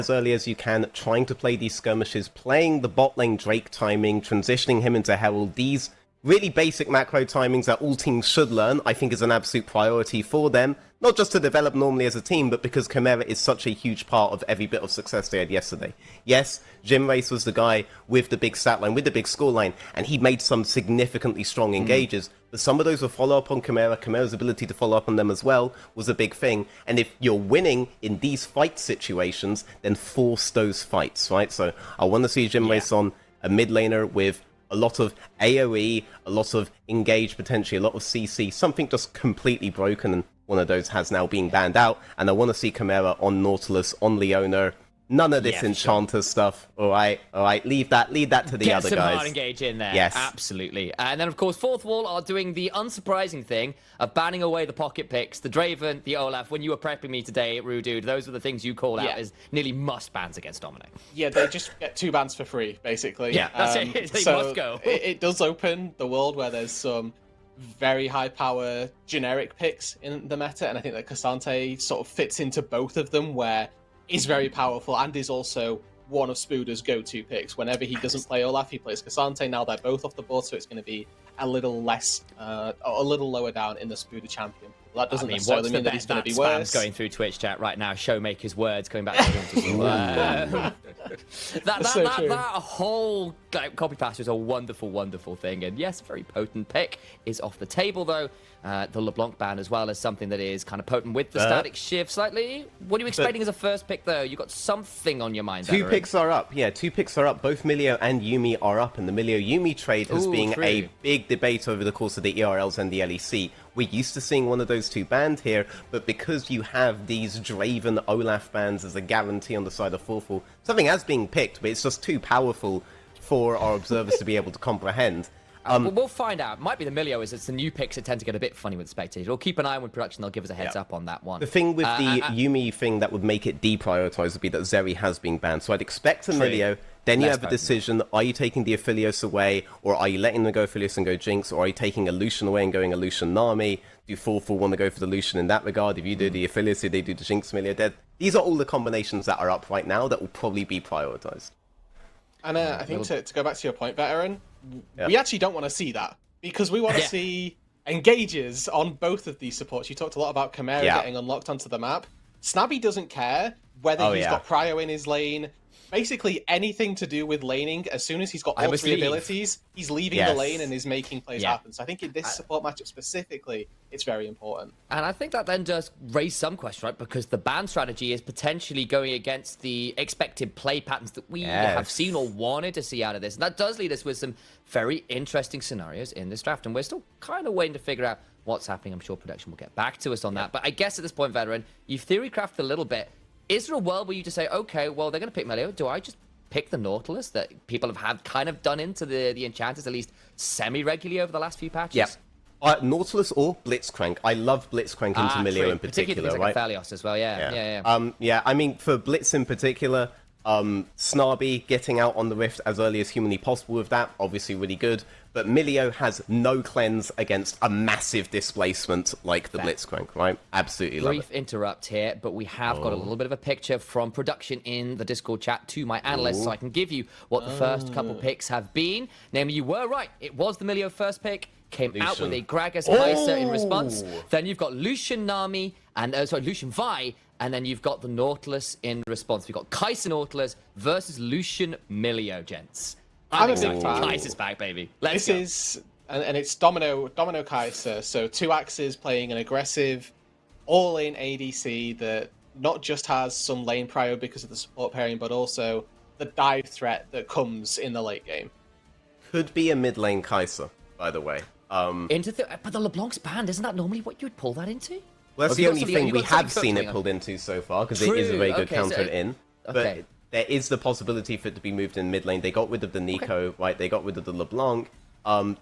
as early as you can, trying to play these skirmishes, playing the bot lane Drake timing, transitioning him into Herald. These really basic macro timings that all teams should learn, I think is an absolute priority for them. Not just to develop normally as a team, but because Chimera is such a huge part of every bit of success they had yesterday. Yes, Jim Race was the guy with the big stat line, with the big score line, and he made some significantly strong engages. But some of those were follow-up on Chimera. Chimera's ability to follow up on them as well was a big thing. And if you're winning in these fight situations, then force those fights, right? So I want to see Jim Race on a mid laner with a lot of AoE, a lot of engage potentially, a lot of CC, something just completely broken, and one of those has now been banned out. And I want to see Chimera on Nautilus, on Leona. None of this Enchanter stuff. All right, leave that to the other guys. Get some hard engage in there. Yes. Absolutely. And then, of course, Fourth Wall are doing the unsurprising thing of banning away the pocket picks, the Draven, the Olaf. When you were prepping me today, Rudude, those were the things you called out as nearly must bans against Domino. Yeah, they just get 2 bans for free, basically. Yeah, that's it. They must go. It does open the world where there's some very high power generic picks in the meta, and I think that Cassante sort of fits into both of them, where is very powerful and is also one of Spooder's go-to picks. Whenever he doesn't play Olaf, he plays Cassante. Now they're both off the board, so it's going to be a little less, a little lower down in the Spooder champion. That doesn't necessarily mean that he's going to be worse. Going through Twitch chat right now, Showmaker's words coming back to him. That whole copy paste is a wonderful, wonderful thing. And yes, a very potent pick is off the table, though. The LeBlanc ban as well as something that is kind of potent with the static shift slightly. What are you expecting as a first pick, though? You got something on your mind. 2 picks are up. Yeah, 2 picks are up. Both Milio and Yuumi are up, and the Milio-Yuumi trade has been a big debate over the course of the ERLs and the LEC. We're used to seeing one of those 2 banned here, but because you have these Draven Olaf bans as a guarantee on the side of Fourth Wall, something has been picked, but it's just too powerful for our observers to be able to comprehend. We'll find out. Might be the Milio, as it's the new picks that tend to get a bit funny with spectators. We'll keep an eye on with production. They'll give us a heads up on that one. The thing with the Yuumi thing that would make it deprioritized would be that Zeri has been banned. So I'd expect a Milio. Then you have a decision, are you taking the Aphelios away, or are you letting them go Aphelios and go Jinx, or are you taking a Lucian away and going a Lucian Nami? Do Fourth Wall want to go for the Lucian in that regard? If you do the Aphelios, if they do the Jinx Milio dead. These are all the combinations that are up right now that will probably be prioritized. And I think to go back to your point, Veteran, we actually don't want to see that, because we want to see engages on both of these supports. You talked a lot about Chimera getting unlocked onto the map. Snabby doesn't care whether he's got Prio in his lane. Basically anything to do with laning, as soon as he's got all 3 abilities, he's leaving the lane and is making plays happen. So I think in this support matchup specifically, it's very important. And I think that then does raise some question, right? Because the ban strategy is potentially going against the expected play patterns that we have seen or wanted to see out of this. And that does lead us with some very interesting scenarios in this draft. And we're still kind of waiting to figure out what's happening. I'm sure production will get back to us on that. But I guess at this point, Veteran, you've theory crafted a little bit. Is there a world where you just say, okay, well, they're going to pick Milio. Do I just pick the Nautilus that people have kind of done into the Enchanters, at least semi-regularly over the last few patches? Yeah. Nautilus or Blitzcrank. I love Blitzcrank into Milio in particular, particularly like Aphelios as well, yeah. I mean, for Blitz in particular, Snarby getting out on the Rift as early as humanly possible with that, obviously really good. But Milio has no cleanse against a massive displacement like the Blitzcrank, right? Absolutely love it. Brief interrupt here, but we have got a little bit of a picture from production in the Discord chat to my analyst, so I can give you what the first couple picks have been. Namely, you were right. It was the Milio first pick. Came out with a Gragas Kai'Sa in response. Then you've got Lucian Nami, and Lucian Vi, and then you've got the Nautilus in response. We've got Kai'Sa Nautilus versus Lucian Milio, gents. I'm a big fan. Kai'Sa's back, baby. Let's go. And it's Domino Kai'Sa. So 2 axes playing an aggressive, all-in ADC that not just has some lane prio because of the support pairing, but also the dive threat that comes in the late game. Could be a mid lane Kai'Sa, by the way. But the LeBlanc's banned. Isn't that normally what you would pull that into? Well, that's the only thing we have seen it pulled into so far, because it is a very good counter in. But there is the possibility for it to be moved in mid lane. They got rid of the Nico, right? They got rid of the LeBlanc.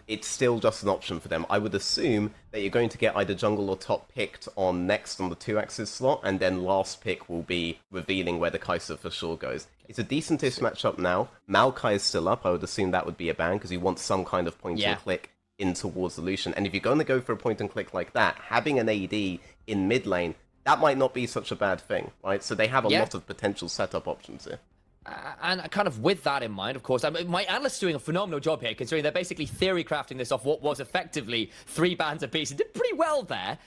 It's still just an option for them. I would assume that you're going to get either jungle or top picked on next on the 2-axis slot, and then last pick will be revealing where the Kai'Sa for sure goes. It's a decentish matchup now. Maokai is still up. I would assume that would be a ban, because you want some kind of point and click in towards the Lucian. And if you're going to go for a point and click like that, having an AD in mid lane, that might not be such a bad thing, right? So they have a lot of potential setup options here. And kind of with that in mind, of course, my analyst's doing a phenomenal job here, considering they're basically theory crafting this off what was effectively 3 bans apiece. It did pretty well there.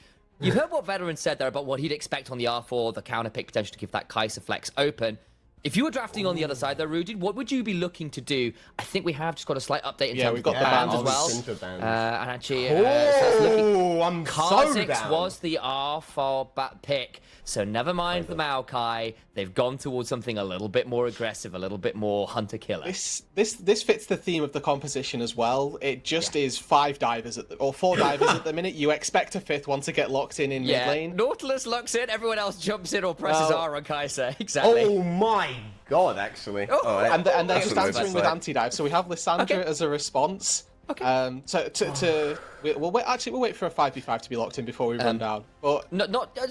You've heard what Veteran said there about what he'd expect on the R4, the counter pick potential to give that Kai'Sa flex open. If you were drafting on the other side, though, Rudy, what would you be looking to do? I think we have just got a slight update in terms we've got of the bans as well. And actually, I'm Kha'Zix so down. was the R4 pick, so never mind the Maokai. They've gone towards something a little bit more aggressive, a little bit more hunter-killer. This fits the theme of the composition as well. It just is 5 divers or 4 divers at the minute. You expect a 5th one to get locked in mid lane. Nautilus locks in, everyone else jumps in or presses R on Kai'Sa. Exactly. Oh my god, actually. And they're just answering with anti-dive. So we have Lissandra as a response. Okay. We'll wait for a 5v5 to be locked in before we run down. But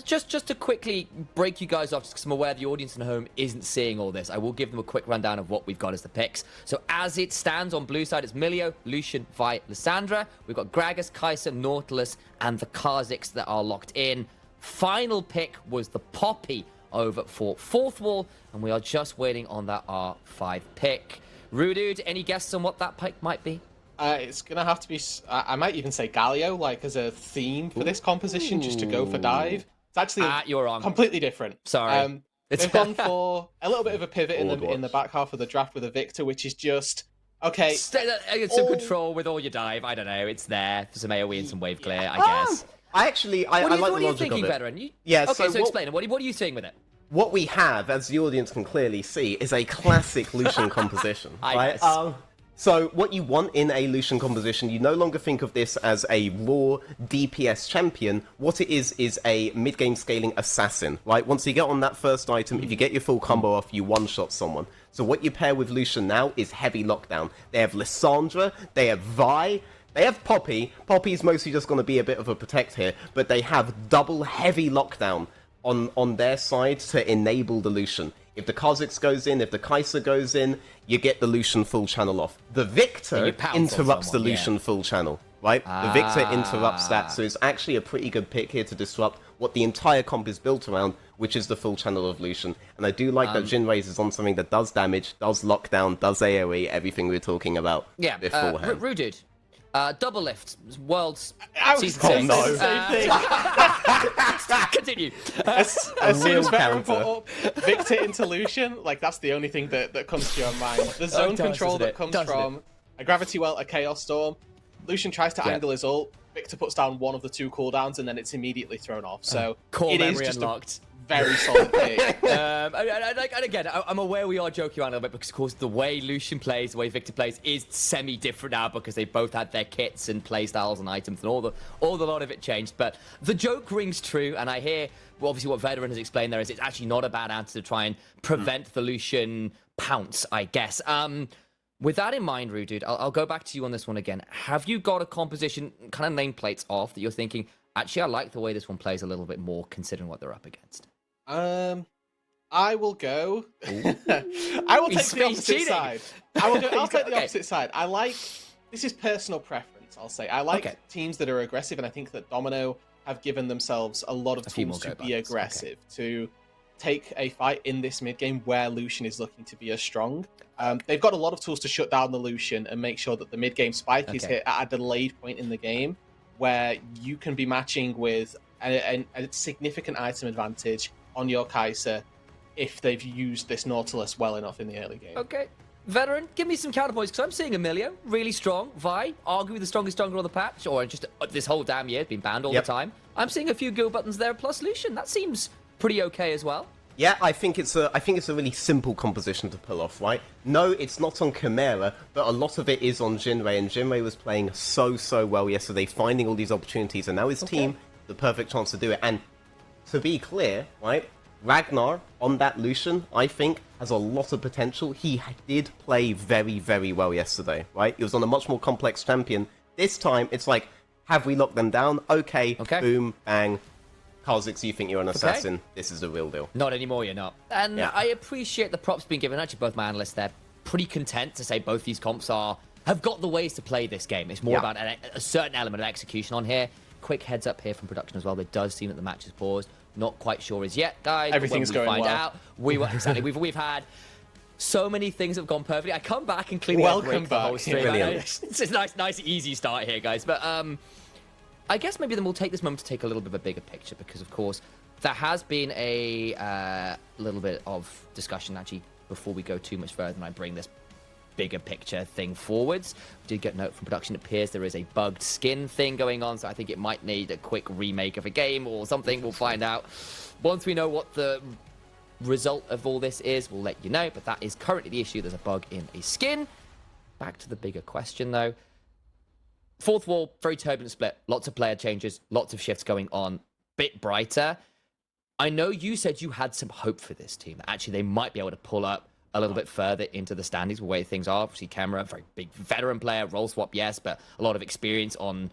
just to quickly break you guys off, because I'm aware the audience at home isn't seeing all this. I will give them a quick rundown of what we've got as the picks. So as it stands on blue side, it's Milio, Lucian, Vi, Lissandra. We've got Gragas, Kai'Sa, Nautilus, and the Kha'Zix that are locked in. Final pick was the Poppy over for 4th wall, and we are just waiting on that R5 pick. Rudude, any guesses on what that pick might be? It's going to have to be, I might even say Galio, like as a theme for this composition, just to go for dive. It's actually you're wrong. Completely different. Sorry. They've gone for a little bit of a pivot in the back half of the draft with a Victor, which is just, okay. Some control with all your dive. I don't know. It's there for some AoE and some wave clear, I guess. I like the logic of it. What are you thinking, Veteran? So explain it. What are you seeing with it? What we have, as the audience can clearly see, is a classic Lucian composition, right? So what you want in a Lucian composition, you no longer think of this as a raw DPS champion. What it is a mid-game scaling assassin, right? Once you get on that first item, if you get your full combo off, you one-shot someone. So what you pair with Lucian now is heavy lockdown. They have Lissandra, they have Vi, they have Poppy. Poppy's mostly just going to be a bit of a protect here, but they have double heavy lockdown on their side to enable the Lucian. If the Kha'Zix goes in, if the Kai'Sa goes in, you get the Lucian full channel off. The Victor interrupts the Lucian full channel, right? The Victor interrupts that, so it's actually a pretty good pick here to disrupt what the entire comp is built around, which is the full channel of Lucian. And I do like that Jinraze is on something that does damage, does lockdown, does AoE, everything we were talking about beforehand. Rudude. Double lift, Worlds Season 6. Oh no. Continue. As soon as Veteran put up Victor into Lucian, like that's the only thing that comes to your mind. The zone control that comes from a Gravity Well, a Chaos Storm. Lucian tries to angle his ult. Victor puts down one of the 2 cooldowns, and then it's immediately thrown off. So it is is just unlocked. Very solid pick. And again, I'm aware we are joking around a little bit because, of course, the way Lucian plays, the way Victor plays is semi-different now because they both had their kits and playstyles and items and all the lot of it changed. But the joke rings true, and I hear, obviously, what Veteran has explained there is it's actually not a bad answer to try and prevent the Lucian pounce, I guess. With that in mind, Rudude, I'll go back to you on this one again. Have you got a composition, kind of nameplates off, that you're thinking, actually, I like the way this one plays a little bit more considering what they're up against? I will go. I will take the opposite side. I'll take the opposite side. I like. This is personal preference. I'll say I like teams that are aggressive, and I think that Domino have given themselves a lot of tools to be aggressive, to take a fight in this mid game where Lucian is looking to be as strong. They've got a lot of tools to shut down the Lucian and make sure that the mid game spike is hit at a delayed point in the game, where you can be matching with a significant item advantage on your Kai'Sa if they've used this Nautilus well enough in the early game. Okay. Veteran, give me some counterpoints, because I'm seeing Emilio, really strong. Vi, arguably the strongest jungler on the patch, or just this whole damn year, been banned all the time. I'm seeing a few go buttons there, plus Lucian. That seems pretty okay as well. Yeah, I think it's a really simple composition to pull off, right? No, it's not on Chimera, but a lot of it is on Jinray, and Jinray was playing so well yesterday, finding all these opportunities, and now his team, the perfect chance to do it. And to be clear, right, Ragnar on that Lucian, I think, has a lot of potential. He did play very well yesterday, right? He was on a much more complex champion. This time, it's like, have we locked them down? Okay. Boom, bang. Kha'Zix, you think you're an assassin. This is the real deal. Not anymore, you're not. And I appreciate the props being given. Actually, both my analysts, they're pretty content to say both these comps have got the ways to play this game. It's more about a certain element of execution on here. Quick heads up here from production as well. It does seem that the match is paused. Not quite sure as yet, guys. Everything's going well. Out, exactly. We've had so many things have gone perfectly. I come back and clearly break the whole stream. It's a nice, easy start here, guys. But I guess maybe then we'll take this moment to take a little bit of a bigger picture, because of course there has been a little bit of discussion actually before we go too much further and I bring this bigger picture thing forwards. We did get a note from production. It appears there is a bugged skin thing going on, so I think it might need a quick remake of a game or something. We'll find out once we know what the result of all this is. We'll let you know, but that is currently the issue. There's a bug in a skin. Back to the bigger question though. Fourth wall, very turbulent split, lots of player changes, lots of shifts going on, bit brighter. I know you said you had some hope for this team. Actually, they might be able to pull up a little bit further into the standings, the way things are. Obviously, Camera, very big veteran player, role swap, yes, but a lot of experience on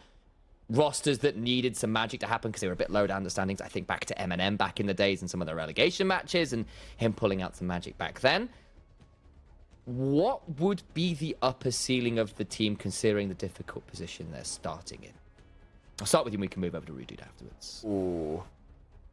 rosters that needed some magic to happen because they were a bit low down the standings. I think back to M&M back in the days in some of the relegation matches and him pulling out some magic back then. What would be the upper ceiling of the team considering the difficult position they're starting in? I'll start with you and we can move over to Rudude afterwards. Ooh.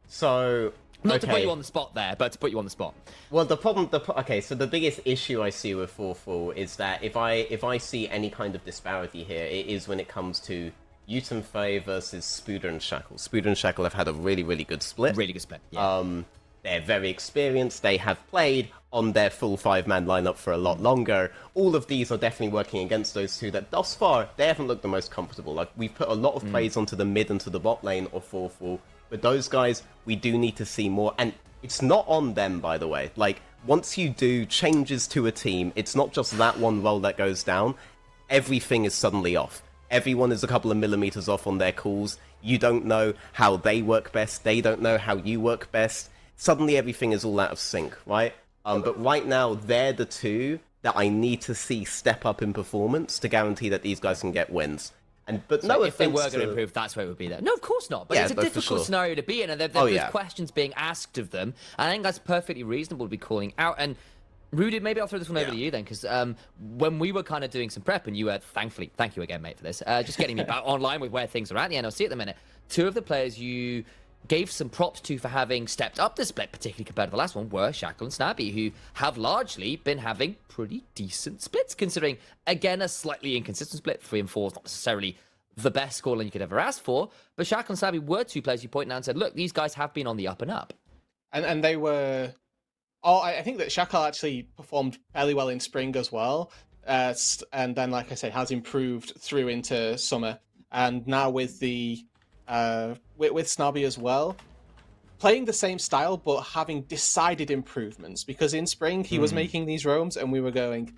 So... Not to put you on the spot there, but to put you on the spot. Well, okay, so the biggest issue I see with 4-4 is that if I see any kind of disparity here, it is when it comes to Yuton Fei versus Spooder and Shackle. Spooder and Shackle have had a really, really good split. Really good split, yeah. They're very experienced. They have played on their full 5-man lineup for a lot longer. All of these are definitely working against those two that thus far, they haven't looked the most comfortable. Like, we've put a lot of plays onto the mid and to the bot lane of 4-4. But those guys, we do need to see more. And it's not on them, by the way. Like, once you do changes to a team, it's not just that one role that goes down. Everything is suddenly off. Everyone is a couple of millimeters off on their calls. You don't know how they work best. They don't know how you work best. Suddenly everything is all out of sync, right? But right now, they're the two that I need to see step up in performance to guarantee that these guys can get wins. But so no, if they were going to improve, that's where it would be there. No, of course not. But yeah, it's a difficult scenario to be in, and there's questions being asked of them. And I think that's perfectly reasonable to be calling out. And Rudy, maybe I'll throw this one over to you then, because when we were kind of doing some prep, and you were, thankfully, thank you again, mate, for this, just getting me back online with where things are at the NLC at the minute. Two of the players you gave some props to for having stepped up the split, particularly compared to the last one, were Shackle and Snabby, who have largely been having pretty decent splits, considering, again, a slightly inconsistent split. 3 and 4 is not necessarily the best scoreline you could ever ask for, but Shackle and Snabby were two players you pointed out and said, look, these guys have been on the up and up. And they were... Oh, I think that Shackle actually performed fairly well in spring as well. And then, like I said, has improved through into summer. And now with the... with Snobby as well, playing the same style but having decided improvements, because in spring he was making these roams and we were going,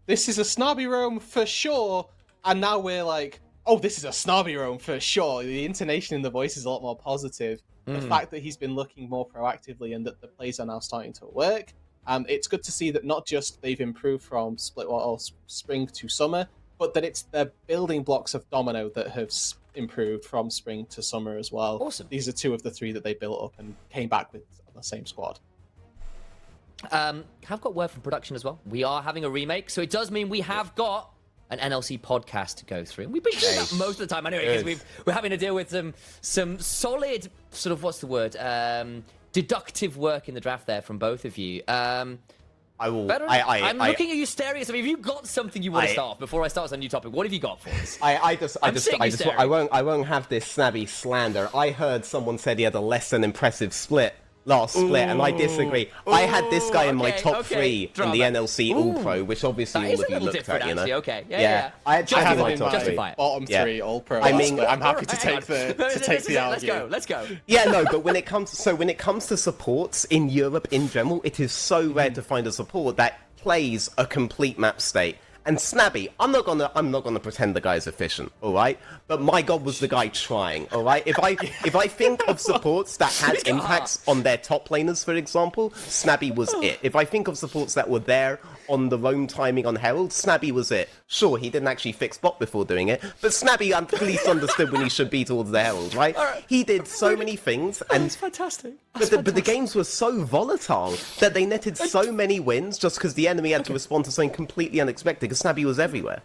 this is a Snobby roam for sure, and now we're like, oh, this is a Snobby roam for sure. The intonation in the voice is a lot more positive. The fact that he's been looking more proactively and that the plays are now starting to work, it's good to see that not just they've improved from spring to summer, but that it's the building blocks of Domino that have improved from spring to summer as well. Awesome. These are 2 of the 3 that they built up and came back with on the same squad. Have got word from production as well. We are having a remake, so it does mean we have got an NLC podcast to go through. We've been doing that most of the time anyway, because we're having to deal with some solid, sort of, what's the word, deductive work in the draft there from both of you. I'm looking at you staring at me. Have you got something you want to start off before I start on a new topic? What have you got for us? I won't have this snabby slander. I heard someone said he had a less than impressive last split, and I disagree. I had this guy in my top 3 in the NLC All-Pro, which obviously all of you looked at, you know? Okay, yeah. I have him in my bottom 3 All-Pro. I mean, I'm happy to take the argument. Let's go. Yeah, no, but when it comes to supports in Europe in general, it is so rare to find a support that plays a complete map state. And Snabby, I'm not gonna pretend the guy's efficient, all right? But my God, was the guy trying, all right? If I think of supports that had impacts on their top laners, for example, Snabby was it. If I think of supports that were there on the roam timing on Herald, Snabby was it. Sure, he didn't actually fix bot before doing it, but Snabby at least understood when he should be towards the Herald, right? He did so many things, and that's fantastic. But the games were so volatile that they netted so many wins just because the enemy had to respond to something completely unexpected, because Snabby was everywhere.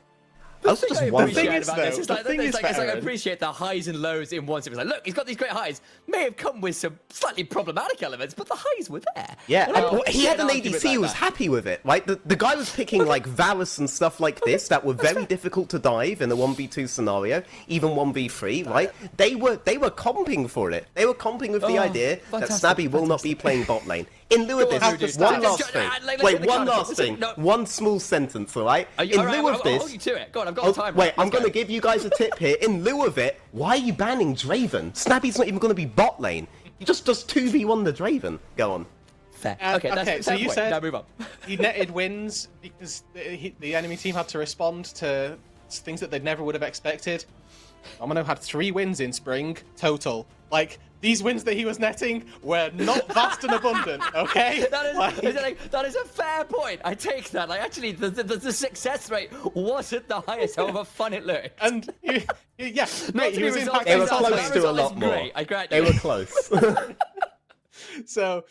That's just I one appreciate thing is, about though, this. It's like, the thing is, it's like I Aaron- appreciate the highs and lows in one. It's like, look, he's got these great highs. May have come with some slightly problematic elements, but the highs were there. Yeah, And I and he had an appreciate ADC who was that. happy with it, right? The guy was picking like Varus and stuff like this that were very difficult to dive in a 1v2 scenario, even 1v3, right? They were comping for it. They were comping with the idea that fantastic, Snabby will not be playing bot lane. In lieu of Go on, this, Rudy. one last thing. Wait, one last thing. One small sentence, all right? Are you, In lieu of I'll this... hold you to it. Go on, I've got the time. Wait, I'm going to give you guys a tip here. In lieu of it, why are you banning Draven? Snabby's not even going to be bot lane. He just does 2v1 the Draven. Go on. Fair. Okay, that's so fair you point. said Now move on. he netted wins because the enemy team had to respond to things that they never would have expected. Domino had 3 wins in spring total. Like, these wins that he was netting were not vast and abundant, okay? That is a fair point. I take that. Like, actually, the success rate wasn't the highest, however fun it looked. And, yeah, Not he to was be impacting They were top close lane. to a lot more. Great. I grant They you. were close. So,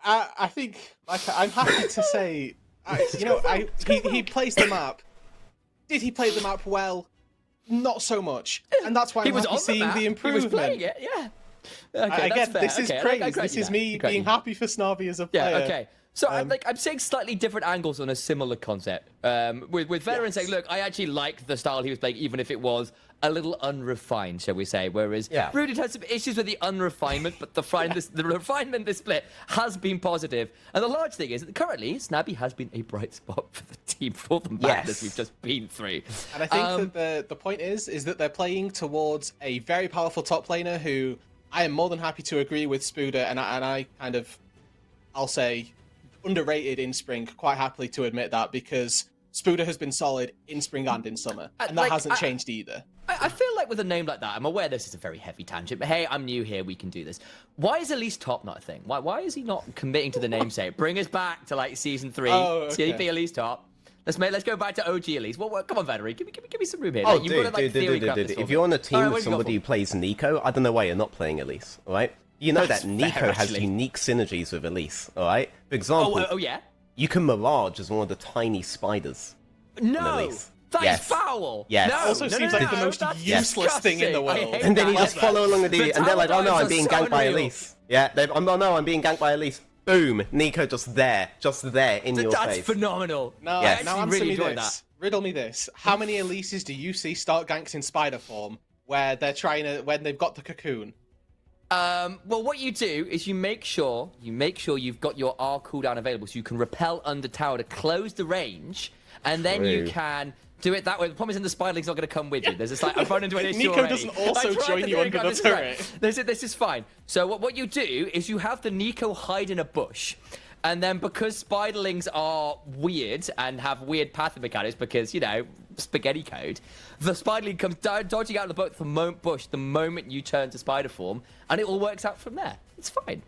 I think, like, I'm happy to say, he plays the map. Did he play the map well? Not so much, and that's why He I'm was happy on the seeing map. the improvement. He was playing it, yeah. Okay, Again, that's fair. this is Okay, praise. I grant This you is that. me I grant being you. happy for Snarby as a player. Yeah, okay. So I'm saying slightly different angles on a similar concept. With veteran saying, look, I actually liked the style he was playing, even if it was a little unrefined, shall we say. Whereas Rudy had some issues with the unrefinement, but the refinement this split has been positive. And the large thing is that currently Snabby has been a bright spot for the team for the madness we've just been through. And I think that the point is that they're playing towards a very powerful top laner who I am more than happy to agree with Spuda, and I kind of, I'll say, underrated in spring, quite happily to admit that, because Spuda has been solid in spring and in summer, and that hasn't changed either. I feel like with a name like that, I'm aware this is a very heavy tangent, but hey, I'm new here, we can do this. Why is Elise top not a thing? Why is he not committing to the namesake? Bring us back to like season 3, CDP Elise top. Let's go back to OG Elise. Well, come on, veteran, give me some room here. Oh, You've dude. If you're on a team with somebody who plays Nico, I don't know why you're not playing Elise, all right? You know that Nico has unique synergies with Elise, all right? For example, yeah? You can Mirage as one of the tiny spiders. No! That is foul! Yes. No, Also seems like the most useless thing in the world. And then you just follow along with you, and they're like, oh no, I'm being ganked by unreal. Elise. Yeah, I'm being ganked by Elise. Boom, Nico just there in your That's face. phenomenal. Now, Yes. now really answer me enjoyed this. that. Riddle me this. How many Elises do you see start ganks in spider form where they're trying to, when they've got the cocoon? Well, what you do is you make sure you've got your R cooldown available, so you can repel under tower to close the range, and then you can do it that way. The problem is, in the spider link's not going to come with you. There's this like I've run into an issue Nico already. doesn't also I tried join you under the this is right. turret. This is fine. So what you do is you have the Nico hide in a bush. And then because spiderlings are weird and have weird path mechanics because, you know, spaghetti code, the spiderling comes dodging out of the bush the moment you turn to spider form, and it all works out from there. It's fine.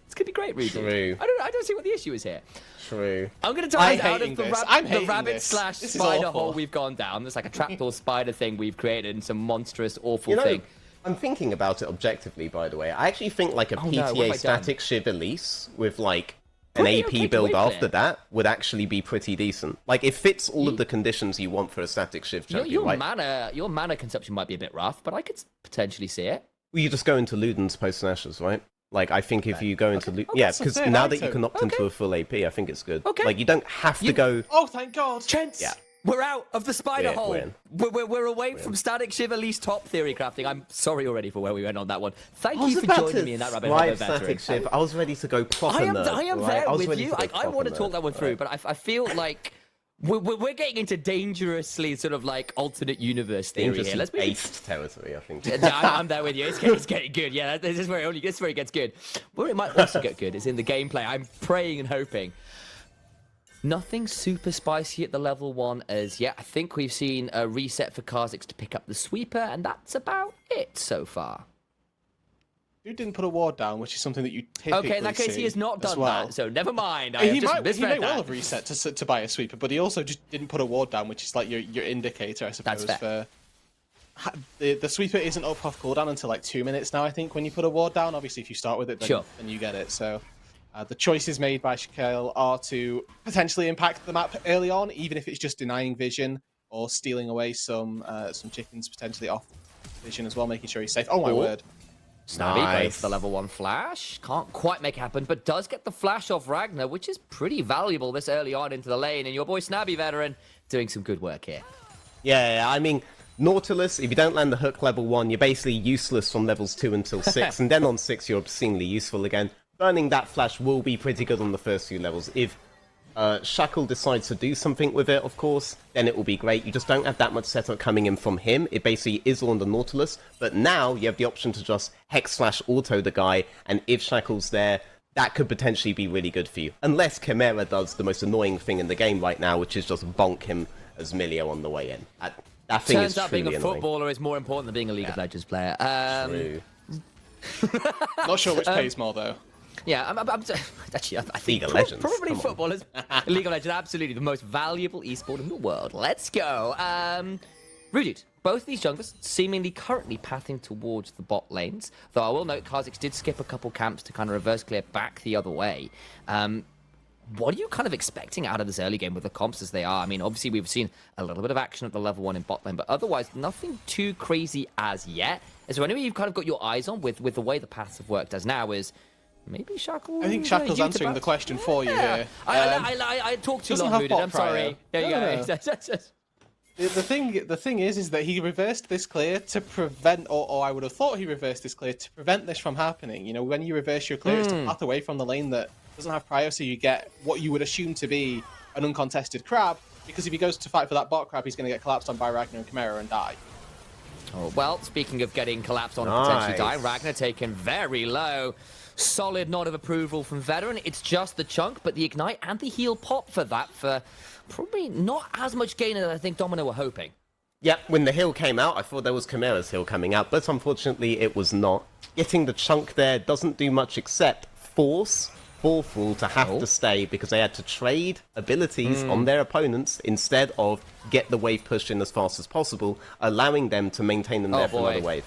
It's going to be great, Rudy. True. I don't see what the issue is here. True. I'm going to dive out of the rabbit this. slash This is spider awful. hole we've gone down. There's like a trapdoor spider thing we've created and some monstrous, awful thing. I'm thinking about it objectively, by the way. I actually think like a no, what have I PTA done? static Shiv Elise with like an Pretty AP okay to build wait after there. that would actually be pretty decent. Like it fits all of the conditions you want for a static Shiv champion, Your right? your mana consumption might be a bit rough, but I could potentially see it. Well, you just go into Luden's post Ashes, right? Like I think if you go into yeah, because fair now that you item. can opt into a full AP, I think it's good. Okay. Like you don't have to go. Oh, thank God. Chance, Yeah. we're out of the spider We're hole. in. We're away from static Shiv Elise top theory crafting. I'm sorry already for where we went on that one. Thank I was you for about joining to me in that rabbit hole, thrive veteran. static Shiv. I was ready to go proper nerd. I am right? there I was with ready you. to go I want to proper talk that one nerd, through, right? but I feel like we're getting into dangerously sort of like alternate universe theory here. Let's move. aced territory, I think. I'm there with you. It's getting good. Yeah, this is where it gets good. Where it might also get good is in the gameplay. I'm praying and hoping. Nothing super spicy at the level 1 as yet. I think we've seen a reset for Kha'Zix to pick up the sweeper, and that's about it so far. Dude didn't put a ward down, which is something that you typically Okay, in that case, see he has not as done well. that, so never mind. I He have just may misread well that. have reset to buy a sweeper, but he also just didn't put a ward down, which is like your indicator, I suppose. That's fair. For the sweeper isn't up off cooldown until like 2 minutes now, I think, when you put a ward down. Obviously, if you start with it, then you get it. So the choices made by Shaquille are to potentially impact the map early on, even if it's just denying vision. or stealing away some chickens potentially off vision as well, making sure he's safe. Oh my word. Snabby goes for the level 1 flash. Can't quite make it happen, but does get the flash off Ragnar, which is pretty valuable this early on into the lane. And your boy Snabby, veteran, doing some good work here. Yeah, I mean, Nautilus, if you don't land the hook level 1, you're basically useless from levels 2 until 6. And then on 6, you're obscenely useful again. Burning that flash will be pretty good on the first few levels. If Shackle decides to do something with it, of course, then it will be great. You just don't have that much setup coming in from him. It basically is all on the Nautilus, but now you have the option to just hex/auto the guy, and if Shackle's there, that could potentially be really good for you. Unless Chimera does the most annoying thing in the game right now, which is just bonk him as Milio on the way in. That thing Turns is out being a annoying. footballer is more important than being a League of Legends player. True. Not sure which pays more, though. Yeah, actually, I think League of Legends. Probably football is League of Legends, absolutely the most valuable esport in the world. Let's go. Rude, both these junglers seemingly currently pathing towards the bot lanes, though I will note Kha'Zix did skip a couple camps to kind of reverse clear back the other way. What are you kind of expecting out of this early game with the comps as they are? I mean, obviously we've seen a little bit of action at the level 1 in bot lane, but otherwise nothing too crazy as yet. Is there anywhere you've kind of got your eyes on with the way the paths have worked as now is maybe Shackle? I think Shackle's answering the question for you here. I talked too long, Rooted. I'm sorry. There you go. The thing is that he reversed this clear to prevent, or I would have thought he reversed this clear to prevent this from happening. You know, when you reverse your clear, it's to path away from the lane that doesn't have prio, so you get what you would assume to be an uncontested crab, because if he goes to fight for that bot crab, he's going to get collapsed on by Ragnar and Chimera and die. Oh, well, speaking of getting collapsed on and potentially dying, Ragnar taken very low. Solid nod of approval from Veteran. It's just the chunk, but the ignite and the heal pop for that for probably not as much gain as I think Domino were hoping. Yeah, when the heal came out, I thought there was Chimera's heal coming out, but unfortunately it was not. Getting the chunk there doesn't do much except force Forthful to have to stay because they had to trade abilities on their opponents instead of get the wave pushed in as fast as possible, allowing them to maintain them there for another wave.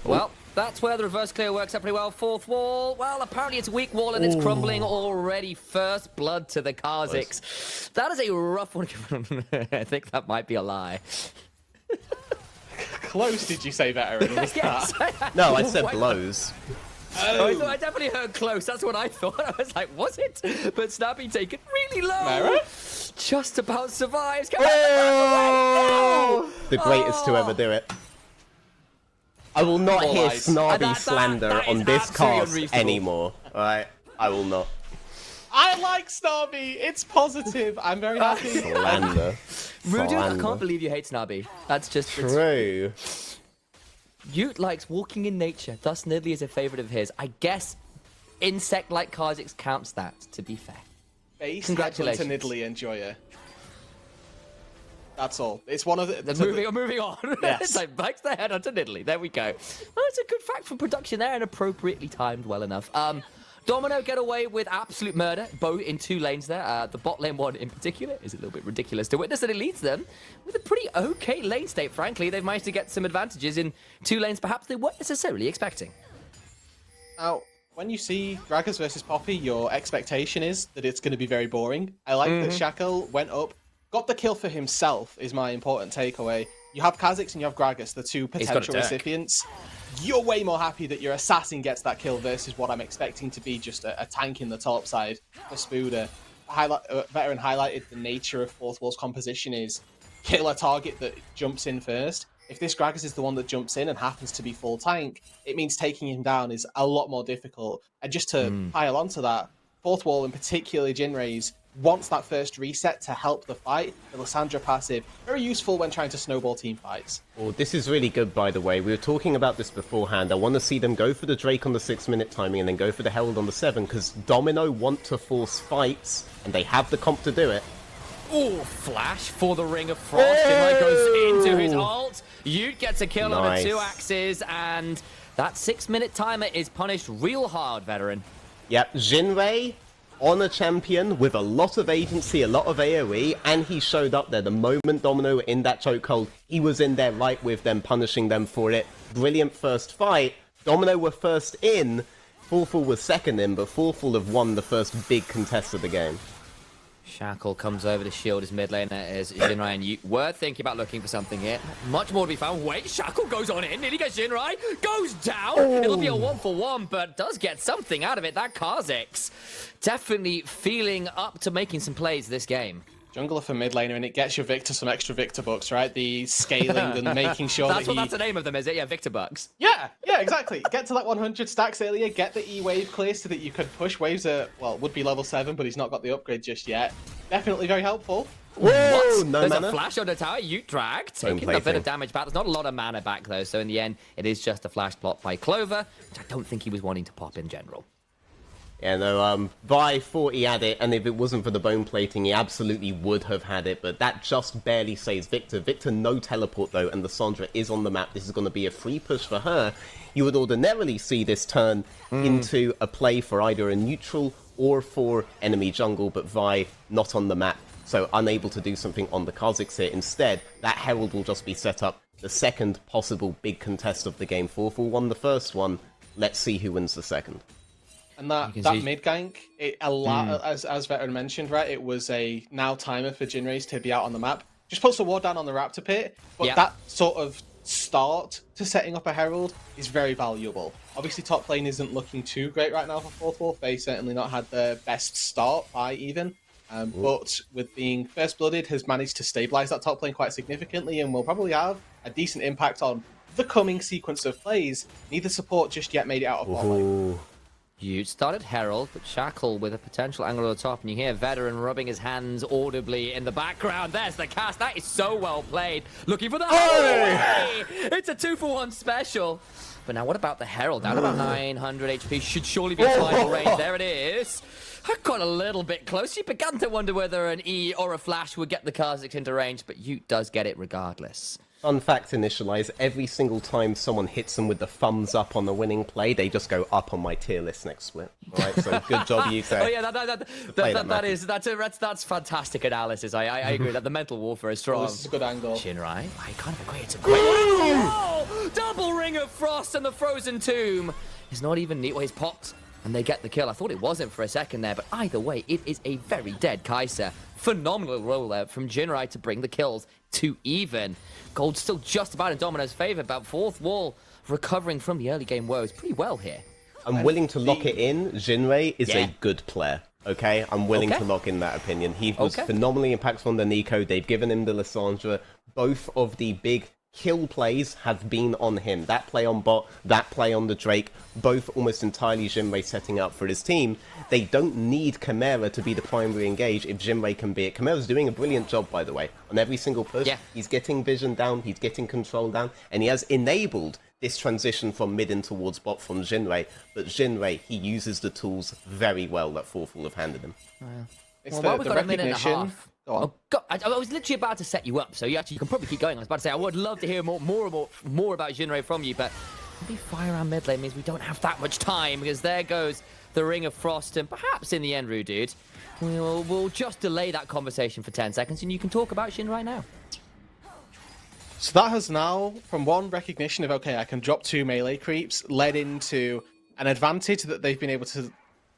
Well, that's where the reverse clear works out pretty well. Fourth wall. Well, apparently it's a weak wall and it's crumbling already. First blood to the Kha'Zix. That is a rough one. I think that might be a lie. Close, did you say, Veteran? Yes. No, I said blows. Oh, I definitely heard close. That's what I thought. I was like, was it? But Snabby taken really low. Mara? Just about survives. Come on, the greatest to ever do it. I will not hear snobby slander on this cast anymore. Alright? I will not. I like Snobby. It's positive. I'm very happy. Slander. Rudu, I can't believe you hate Snobby. That's just true. Ute likes walking in nature, thus Nidalee is a favourite of his. I guess insect-like Kha'Zix counts that, to be fair. Congratulations to Nidalee, enjoyer. That's all. It's one of the... Moving on. Yes. It's like, backs the head onto Nidalee. There we go. Well, it's a good fact from production there and appropriately timed well enough. Domino get away with absolute murder, both in 2 lanes there. The bot lane one in particular is a little bit ridiculous to witness, and it leads them with a pretty okay lane state, frankly. They've managed to get some advantages in 2 lanes perhaps they weren't necessarily expecting. Now, when you see Gragas versus Poppy, your expectation is that it's going to be very boring. I like that Shackle went up, got the kill for himself, is my important takeaway. You have Kha'Zix and you have Gragas, the 2 potential recipients. You're way more happy that your assassin gets that kill versus what I'm expecting to be just a tank in the top side for Spooder. Veteran highlighted the nature of Fourth Wall's composition is kill a target that jumps in first. If this Gragas is the one that jumps in and happens to be full tank, it means taking him down is a lot more difficult. And just to pile onto that, Fourth Wall, and particularly Jinrei's, wants that first reset to help the fight. The Lissandra passive, very useful when trying to snowball team fights. Oh, this is really good, by the way. We were talking about this beforehand. I want to see them go for the Drake on the 6-minute timing and then go for the Herald on the 7, because Domino want to force fights, and they have the comp to do it. Oh, flash for the Ring of Frost. Jinrei goes into his ult. Ute gets a kill on the 2 axes, and that 6-minute timer is punished real hard, Veteran. Yep, Jinrei on a champion with a lot of agency, a lot of AoE, and he showed up there the moment Domino were in that chokehold. He was in there right with them, punishing them for it. Brilliant first fight. Domino were first in, Forthful was second in, but Forthful have won the first big contest of the game. Shackle comes over to shield his mid laner as Jinrai and you were thinking about looking for something here. Much more to be found. Wait, Shackle goes on in, nearly gets Jinrai, goes down. It'll be a 1-for-1, but does get something out of it. That Kha'Zix definitely feeling up to making some plays this game. Jungler for mid laner, and it gets your Victor some extra Victor bucks, right? The scaling and making sure that's the name of them, is it? Yeah, Victor bucks. Yeah, exactly. Get to that 100 stacks earlier, get the E-wave clear so that you could push waves at, well, would be level 7, but he's not got the upgrade just yet. Definitely very helpful. Whoa, no There's mana. a flash on the tower. You drag, taking a bit of damage back. There's not a lot of mana back, though, so in the end, it is just a flash plot by Clover, which I don't think he was wanting to pop in general. Yeah, no, Vi thought he had it, and if it wasn't for the bone plating, he absolutely would have had it, but that just barely saves Victor. Victor, no teleport, though, and Lissandra is on the map. This is going to be a free push for her. You would ordinarily see this turn into a play for either a neutral or for enemy jungle, but Vi not on the map, so unable to do something on the Kha'Zix here. Instead, that Herald will just be set up. The second possible big contest of the game. 4-4 won the first one. Let's see who wins the second. And that mid gank, as Veteran mentioned, right, it was a now timer for Jinrays to be out on the map. Just puts the ward down on the Raptor pit, but that sort of start to setting up a Herald is very valuable. Obviously, top lane isn't looking too great right now for Fourth Wall. They certainly not had their best start by even. But with being First Blooded, has managed to stabilize that top lane quite significantly and will probably have a decent impact on the coming sequence of plays. Neither support just yet made it out of bot lane. You started Herald, but Shackle with a potential angle on the top, and you hear Veteran rubbing his hands audibly in the background. There's the cast. That is so well played. Looking for the Herald. It's a 2-for-1 special. But now what about the Herald? Down about 900 HP. Should surely be final range. There it is. I got a little bit close. You began to wonder whether an E or a flash would get the Kha'Zix into range, but Ute does get it regardless. Fun fact, Initialize, every single time someone hits them with the thumbs up on the winning play, they just go up on my tier list next split. All right, so good job, you there. Oh yeah, that's fantastic analysis. I agree that the mental warfare is strong. Oh, this is a good angle. Jinrai, I kind of agree. It's a great angle. Double Ring of Frost and the Frozen Tomb. It's not even neat. Well, he's popped, and they get the kill. I thought it wasn't for a second there, but either way, it is a very dead Kai'Sa. Phenomenal roll from Jinrai to bring the kills to even. Gold's still just about in Domino's favor, but Fourth Wall recovering from the early game woes pretty well here. I'm willing to lock it in. Jinrai is a good player. Okay, I'm willing to lock in that opinion. He was phenomenally impactful on the Nico. They've given him the Lissandra. Both of the big kill plays have been on him. That play on bot, that play on the Drake, both almost entirely Jinrai setting up for his team. They don't need Chimera to be the primary engage if Jinrai can be it. Chimera's doing a brilliant job, by the way, on every single push. He's getting vision down, he's getting control down, and he has enabled this transition from mid in towards bot from Jinrai. But Jinrai, he uses the tools very well that Fourth Will have handed him. It's the recognition. Oh, God, I was literally about to set you up, so you can probably keep going. I was about to say, I would love to hear more about Jinrai from you, but maybe fire around mid lane means we don't have that much time, because there goes the Ring of Frost, and perhaps in the end, Rude Dude, we'll just delay that conversation for 10 seconds, and you can talk about Jinrai now. So that has now, from one recognition of, okay, I can drop 2 melee creeps, led into an advantage that they've been able to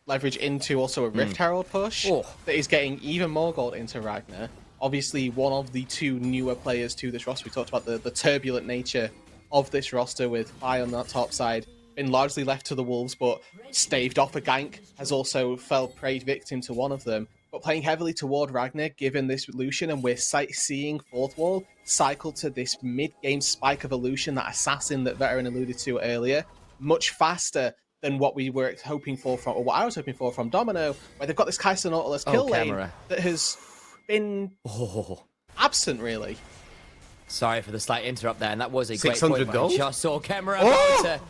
leverage into also a Rift Herald push that is getting even more gold into Ragnar. Obviously, one of the 2 newer players to this roster. We talked about the turbulent nature of this roster with Vi on that top side, been largely left to the Wolves, but staved off a gank, has also fell prey victim to one of them. But playing heavily toward Ragnar, given this Lucian, and we're seeing Fourth Wall cycle to this mid-game spike of Illusion, that assassin that Veteran alluded to earlier, much faster than what we were hoping for from, or what I was hoping for from Domino, where they've got this Kai'Sa Nautilus kill lane that has been absent, really. Sorry for the slight interrupt there, and that was a great 600 point. gold? I just saw Chimera about to...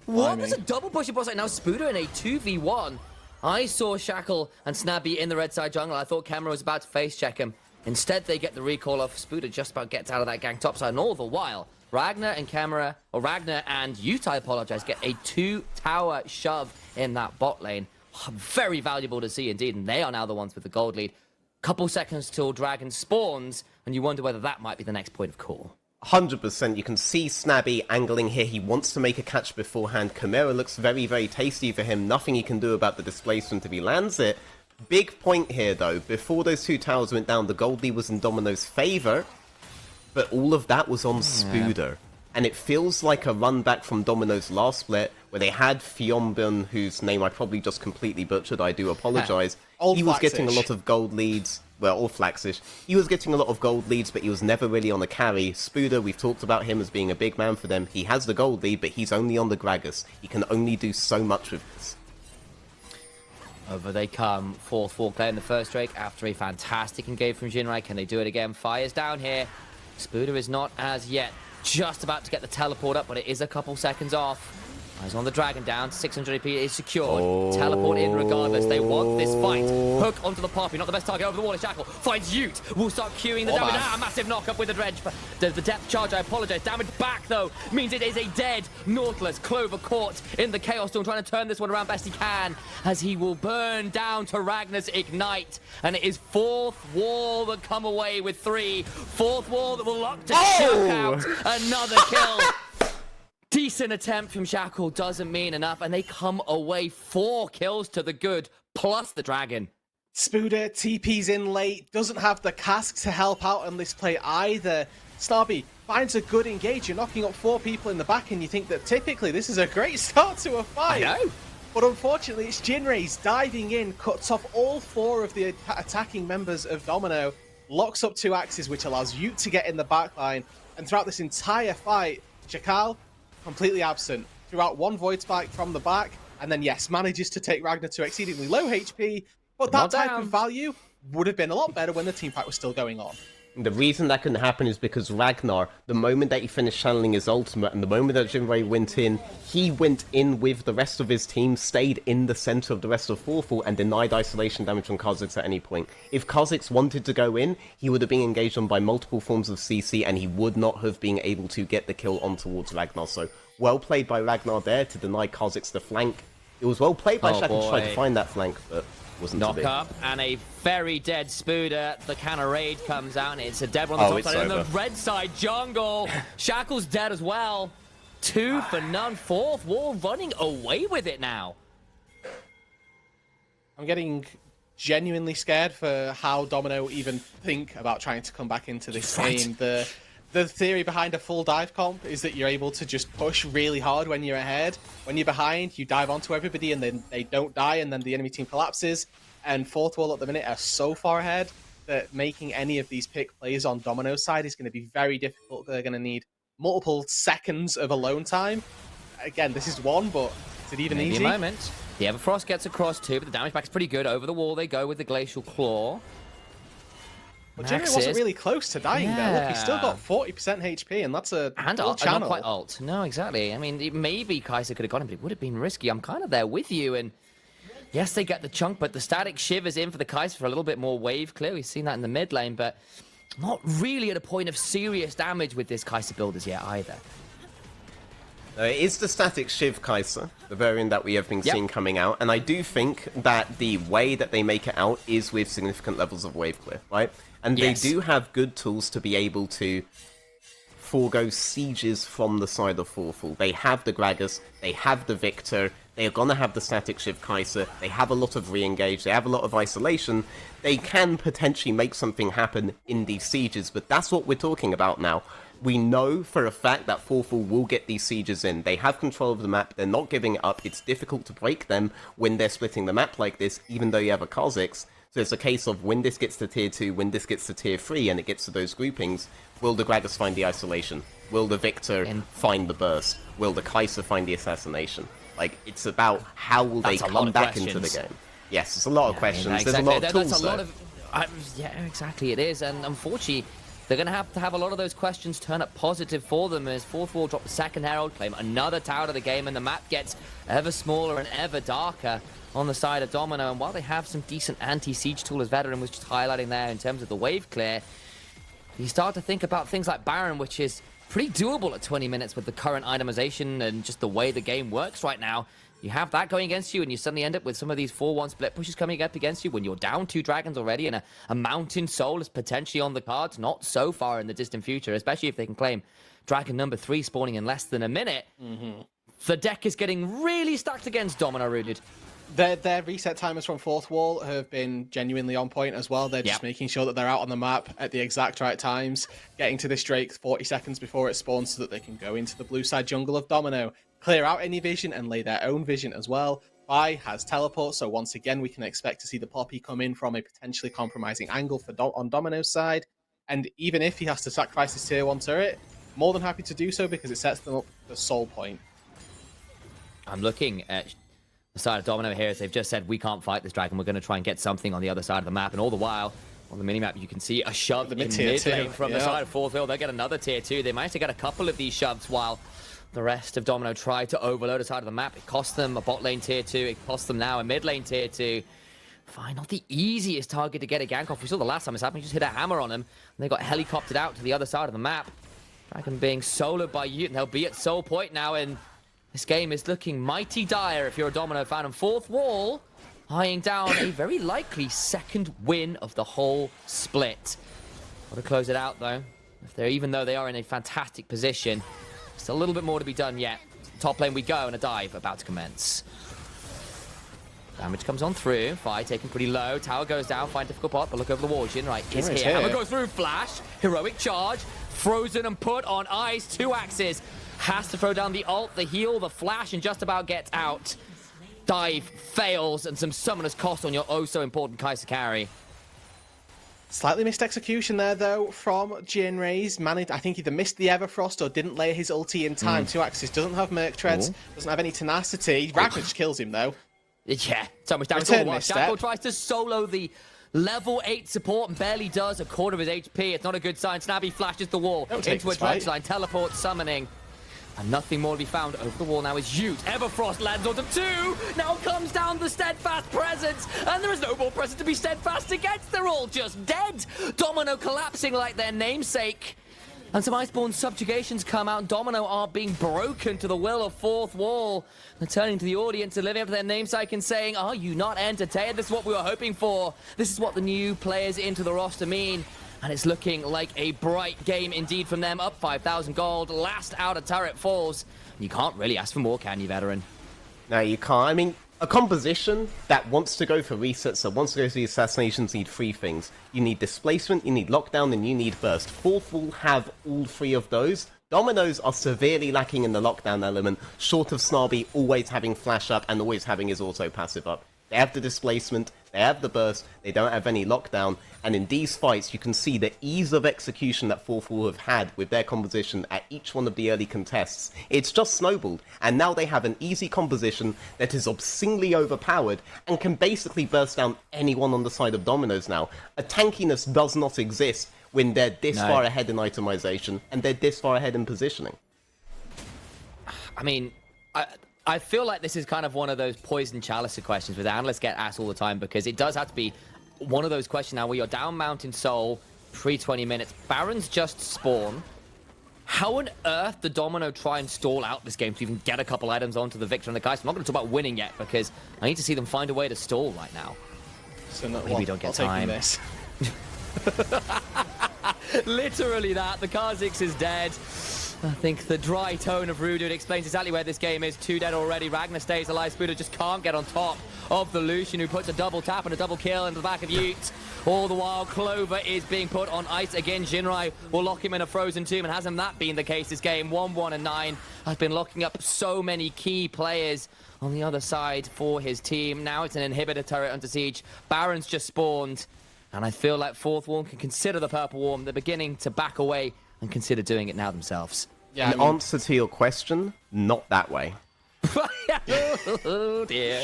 What? There's a double push boss right now. Spooder in a 2v1. I saw Shackle and Snabby in the red side jungle. I thought Chimera was about to face check him. Instead, they get the recall off. Spooder just about gets out of that gang topside, and all the while, Ragnar and Yuta, I apologize, get a 2-tower shove in that bot lane. Very valuable to see indeed, and they are now the ones with the gold lead. Couple seconds till Dragon spawns, and you wonder whether that might be the next point of call. 100%. You can see Snabby angling here. He wants to make a catch beforehand. Chimera looks very, very tasty for him. Nothing he can do about the displacement if he lands it. Big point here, though. Before those 2 towers went down, the gold lead was in Domino's favor, but all of that was on Spooder. And it feels like a run back from Domino's last split, where they had Fionbun, whose name I probably just completely butchered, I do apologize. He was getting a lot of gold leads, well, or Flaxish. He was getting a lot of gold leads, but he was never really on the carry. Spooder, we've talked about him as being a big man for them. He has the gold lead, but he's only on the Gragas. He can only do so much with this. Over they come. 4th wall clear in the first Drake after a fantastic engage from Jinrai. Can they do it again? Fires down here. Spooder is not as yet just about to get the teleport up, but it is a couple seconds off. Eyes on the dragon down. 600 AP is secured. Teleport in regardless. They want this fight. Hook onto the Poppy. Not the best target over the wall. Shackle finds Ute. Will start queuing the damage. Massive knock up with the dredge. The depth charge, I apologize. Damage back though means it is a dead Nautilus. Clover caught in the Chaos Storm, trying to turn this one around best he can, as he will burn down to Ragnar's Ignite. And it is 4th wall that come away with 3. 4th wall that will lock to choke out another kill. Decent attempt from Shackle doesn't mean enough, and they come away 4 kills to the good, plus the dragon. Spooder TP's in late, doesn't have the cask to help out on this play either. Snobby finds a good engage. You're knocking up 4 people in the back, and you think that typically this is a great start to a fight. I know. But unfortunately, it's Jinrei's diving in, cuts off all 4 of the attacking members of Domino, locks up 2 axes, which allows Ute to get in the backline. And throughout this entire fight, Shakal, completely absent. Throughout 1 Void Spike from the back, and then, yes, manages to take Ragnar to exceedingly low HP, but that type of value would have been a lot better when the teamfight was still going on. The reason that couldn't happen is because Ragnar, the moment that he finished channeling his ultimate and the moment that Jinrai went in, he went in with the rest of his team, stayed in the center of the rest of 4th and denied isolation damage from Kha'Zix at any point. If Kha'Zix wanted to go in, he would have been engaged on by multiple forms of CC and he would not have been able to get the kill on towards Ragnar. So, well played by Ragnar there to deny Kha'Zix the flank. It was well played by Shackle to try to find that flank, but wasn't to be. Knock up and a very dead Spooder. The Canna Raid comes out and it's a dead one on the top side. And the red side jungle. Shackle's dead as well. 2 for none. 4th wall running away with it now. I'm getting genuinely scared for how Domino even think about trying to come back into this game. The theory behind a full dive comp is that you're able to just push really hard when you're ahead. When you're behind, you dive onto everybody and then they don't die and then the enemy team collapses. And 4th wall at the minute are so far ahead that making any of these pick plays on Domino's side is going to be very difficult. They're going to need multiple seconds of alone time. Again, this is 1, but is it even easy? A moment. The Everfrost gets across 2, but the damage back's pretty good. Over the wall they go with the Glacial Claw. Well, Jinrai wasn't really close to dying there. Look, he's still got 40% HP, and that's a full channel. Not quite ult. No, exactly. I mean, maybe Kai'Sa could have got him, but it would have been risky. I'm kind of there with you, and yes, they get the chunk, but the static shiv is in for the Kai'Sa for a little bit more wave clear. We've seen that in the mid lane, but not really at a point of serious damage with this Kai'Sa build as yet either. It is the static Shiv Kai'Sa, the variant that we have been seeing coming out, and I do think that the way that they make it out is with significant levels of wave clear, right? And they do have good tools to be able to forego sieges from the side of 4th wall. They have the Gragas, they have the Victor, they are going to have the static Shiv Kai'Sa, they have a lot of re-engage, they have a lot of isolation. They can potentially make something happen in these sieges, but that's what we're talking about now. We know for a fact that 4th wall will get these sieges in. They have control of the map, they're not giving it up, it's difficult to break them when they're splitting the map like this, even though you have a Kha'Zix. So it's a case of when this gets to tier 2, when this gets to tier 3, and it gets to those groupings, will the Gragas find the isolation? Will the Victor find the burst? Will the Kai'Sa find the assassination? Like, it's about how will they come back into the game. Yes, it's a lot of questions. There's a lot of tools there. Yeah, exactly, it is. And unfortunately, they're going to have a lot of those questions turn up positive for them as 4th wall drop the second Herald, claim another tower to the game, and the map gets ever smaller and ever darker on the side of Domino. And while they have some decent anti-siege tool, as Veteran was just highlighting there in terms of the wave clear, you start to think about things like Baron, which is pretty doable at 20 minutes with the current itemization and just the way the game works right now. You have that going against you, and you suddenly end up with some of these 4-1 split pushes coming up against you when you're down 2 dragons already, and a Mountain Soul is potentially on the cards, not so far in the distant future, especially if they can claim dragon number 3 spawning in less than a minute. The deck is getting really stacked against Domino, Rooted. Their reset timers from fourth wall have been genuinely on point as well. They're just making sure that they're out on the map at the exact right times, getting to this Drake 40 seconds before it spawns so that they can go into the blue side jungle of Domino, clear out any vision and lay their own vision as well. Vi has teleport, so once again we can expect to see the Poppy come in from a potentially compromising angle for on Domino's side. And even if he has to sacrifice his tier 1 turret, more than happy to do so because it sets them up for soul point. I'm looking at the side of Domino here as they've just said, we can't fight this dragon. We're going to try and get something on the other side of the map. And all the while, on the minimap, you can see a shove in mid lane from the side of fourth wall. They'll get another tier 2. They managed to get a couple of these shoves while the rest of Domino tried to overload a side of the map. It cost them a bot lane tier 2. It cost them now a mid lane tier 2. Fine, not the easiest target to get a gank off. We saw the last time this happened. He just hit a hammer on him. And they got helicoptered out to the other side of the map. Dragon being soloed by Ute, and they'll be at soul point now. And this game is looking mighty dire if you're a Domino fan. And fourth wall eyeing down a very likely second win of the whole split. Got to close it out though. Even though they are in a fantastic position, still a little bit more to be done yet. Top lane we go, and a dive about to commence. Damage comes on through. Fi taken pretty low. Tower goes down. Find difficult pot, but look over the wall. Jin right is here. Hammer goes through. Flash. Heroic charge. Frozen and put on ice. 2 axes. Has to throw down the ult, the heal, the flash, and just about gets out. Dive fails, and some summoner's cost on your oh-so-important Kai'Sa carry. Slightly missed execution there, though, from Jin Rays. Managed, I think either missed the Everfrost or didn't layer his ulti in time. 2 axes, doesn't have Merc Treads, doesn't have any tenacity. Ragnar just kills him, though. Yeah, so much damage. Shackle tries to solo the level 8 support and barely does. A quarter of his HP. It's not a good sign. Snabby flashes the wall into a dredge line. Teleport summoning. And nothing more to be found. Over the wall now is Ute. Everfrost lands on them 2. Now comes down the Steadfast presence. And there is no more presence to be steadfast against. They're all just dead. Domino collapsing like their namesake. And some Iceborne subjugations come out. Domino are being broken to the will of fourth wall. They're turning to the audience and living up to their namesake and saying, are you not entertained? This is what we were hoping for. This is what the new players into the roster mean. And it's looking like a bright game indeed from them. Up 5,000 gold. Last outer turret falls. You can't really ask for more, can you, veteran? No, you can't. I mean, a composition that wants to go for resets, that wants to go for the assassinations, need 3 things. You need displacement, you need lockdown, and you need burst. Fourth will have all 3 of those. Dominoes are severely lacking in the lockdown element, short of Snarby always having flash up and always having his auto passive up. They have the displacement, they have the burst, they don't have any lockdown, and in these fights you can see the ease of execution that fourth wall have had with their composition at each one of the early contests. It's just snowballed, and now they have an easy composition that is obscenely overpowered and can basically burst down anyone on the side of Dominoes now. A tankiness does not exist when they're this far ahead in itemization and they're this far ahead in positioning. I mean, I feel like this is kind of one of those poison chalice questions where analysts get asked all the time, because it does have to be one of those questions now where you're down Mountain Soul, pre-20 minutes, Barons just spawn. How on earth did Domino try and stall out this game to even get a couple items onto the victor and the Kai'Sa? I'm not going to talk about winning yet, because I need to see them find a way to stall right now. So maybe we don't get time. This. Literally that. The Kha'Zix is dead. I think the dry tone of Rude explains exactly where this game is. 2 dead already. Ragnar stays alive. Spooder just can't get on top of the Lucian, who puts a double tap and a double kill into the back of Ute. All the while, Clover is being put on ice again. Jinrai will lock him in a frozen tomb, and hasn't that been the case this game? 1-1 and 9 has been locking up so many key players on the other side for his team. Now it's an inhibitor turret under siege. Baron's just spawned, and I feel like fourth wall can consider the purple warm. They're beginning to back away and consider doing it now themselves. Yeah, in answer to your question, not that way. Oh dear.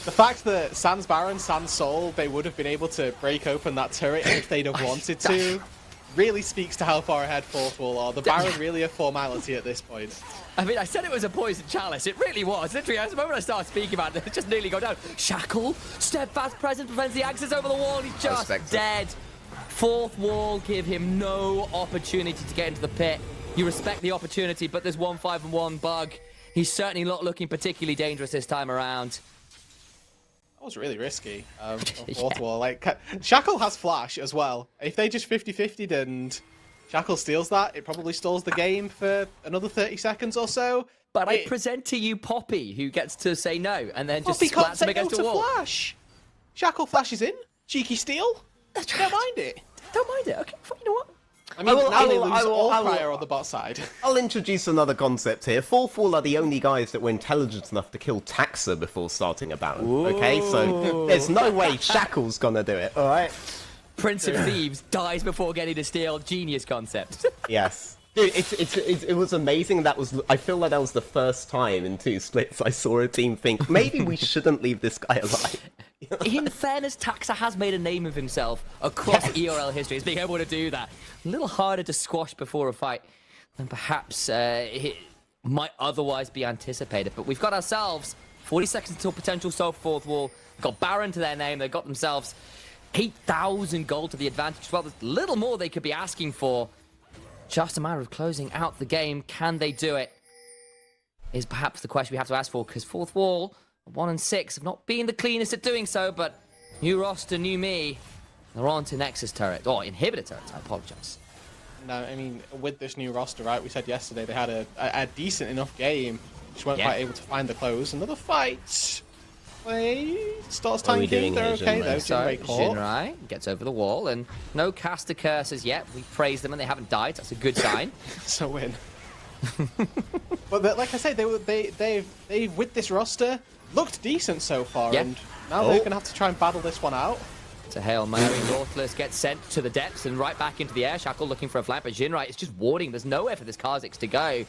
The fact that Sans Baron, Sans Soul, they would have been able to break open that turret if they'd have wanted to, really speaks to how far ahead fourth wall are. The Baron really a formality at this point. I mean, I said it was a poison chalice. It really was. Literally, as the moment I started speaking about it, it just nearly go down. Shackle, steadfast presence, prevents the axis over the wall. He's just dead. Fourth wall give him no opportunity to get into the pit. You respect the opportunity, but there's 1-5-1 bug. He's certainly not looking particularly dangerous this time around. That was really risky. Fourth wall. Like, Shackle has flash as well. If they just 50-50'd and Shackle steals that, it probably stalls the game for another 30 seconds or so. But I present to you Poppy, who gets to say no, and then just Poppy can't splats him say no against to the wall. Flash. Shackle flashes in. Cheeky steal. Don't mind it. Don't mind it. Okay, you know what? I mean, now they lose all prior on the bot side. I'll introduce another concept here. 4th are the only guys that were intelligent enough to kill Taxa before starting a Baron. Okay, so there's no way Shackle's gonna do it, alright? Prince of Thieves dies before getting to steal. Genius concept. Yes. Dude, it was amazing. I feel like that was the first time in 2 splits I saw a team think, maybe we shouldn't leave this guy alive. In fairness, Taxa has made a name of himself across ERL history as being able to do that. A little harder to squash before a fight than perhaps it might otherwise be anticipated. But we've got ourselves 40 seconds until potential self 4th wall. Got Baron to their name. They've got themselves 8,000 gold to the advantage. Well, there's little more they could be asking for. Just a matter of closing out the game. Can they do it? Is perhaps the question we have to ask for, because 4th wall, 1 and 6, have not been the cleanest at doing so, but new roster, new me. They're on to Nexus turret, or inhibitor turrets, I apologize. No, I mean, with this new roster, right, we said yesterday they had a decent enough game, just weren't quite able to find the close. Another fight. Starts tanking, they're okay though. So, Jinrai gets over the wall, and no caster curses yet. We praise them and they haven't died, that's a good sign. It's a win. But like I said, they've with this roster, looked decent so far, and now they're going to have to try and battle this one out. It's a Hail Mary. Nautilus gets sent to the depths and right back into the air. Shackle looking for a flank, but Jinrai is just warding. There's nowhere for this Kha'Zix to go.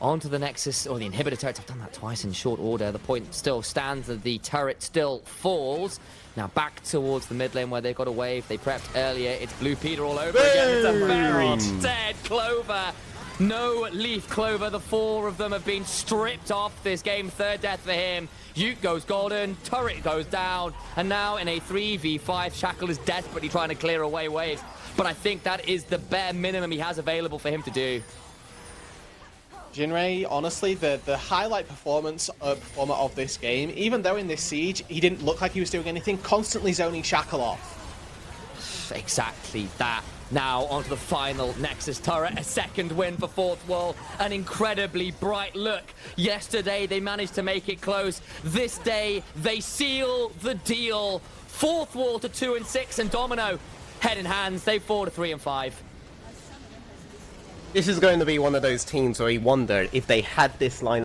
Onto the Nexus, or the inhibitor turrets. I've done that twice in short order. The point still stands that the turret still falls. Now back towards the mid lane where they've got a wave. They prepped earlier. It's Blue Peter all over again. It's a barrel. Dead Clover. No Leaf Clover. The 4 of them have been stripped off this game. 3rd death for him. Ute goes golden. Turret goes down. And now in a 3v5, Shackle is desperately trying to clear away waves. But I think that is the bare minimum he has available for him to do. Jinrai, honestly, the highlight performer of this game, even though in this siege he didn't look like he was doing anything, constantly zoning Shackle off. Exactly that. Now onto the final Nexus turret, a 2nd win for 4th wall, an incredibly bright look. Yesterday they managed to make it close. This day they seal the deal. 4th wall to 2 and 6, and Domino head in hands. They fall to 3 and 5. This is going to be one of those teams where you wonder if they had this line